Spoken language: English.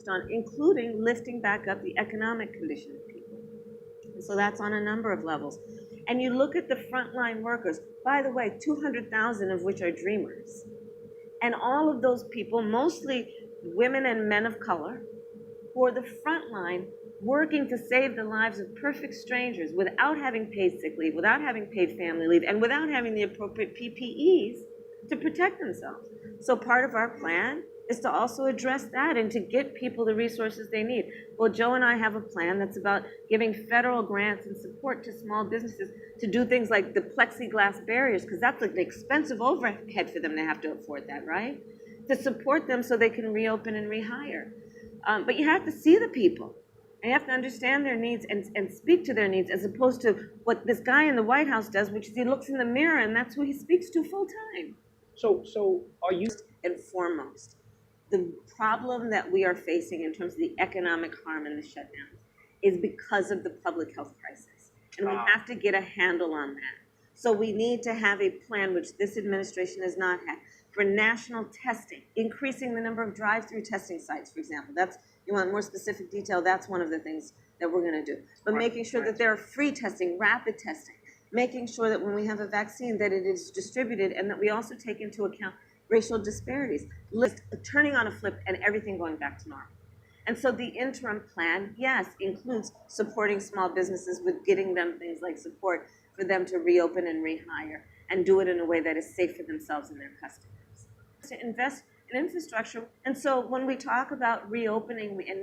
on, including lifting back up the economic condition of people. And so that's on a number of levels. And you look at the frontline workers, by the way, 200,000 of which are dreamers. And all of those people, mostly women and men of color, who are the front line working to save the lives of perfect strangers without having paid sick leave, without having paid family leave, and without having the appropriate PPEs to protect themselves. So part of our plan is to also address that and to get people the resources they need. Well, Joe and I have a plan that's about giving federal grants and support to small businesses to do things like the plexiglass barriers, because that's like an expensive overhead for them to have to afford that, right? To support them so they can reopen and rehire. But you have to see the people. And you have to understand their needs and speak to their needs, as opposed to what this guy in the White House does, which is he looks in the mirror and that's who he speaks to full time. So are you? And foremost, the problem that we are facing in terms of the economic harm and the shutdowns is because of the public health crisis. And we have to get a handle on that. So we need to have a plan, which this administration has not had, for national testing, increasing the number of drive-through testing sites, for example. That's, you want more specific detail, that's one of the things that we're going to do. But making sure that there are free testing, rapid testing, making sure that when we have a vaccine that it is distributed, and that we also take into account racial disparities, turning on a flip and everything going back to normal. And so the interim plan, yes, includes supporting small businesses with getting them things like support for them to reopen and rehire and do it in a way that is safe for themselves and their customers. To invest in infrastructure. And so when we talk about reopening and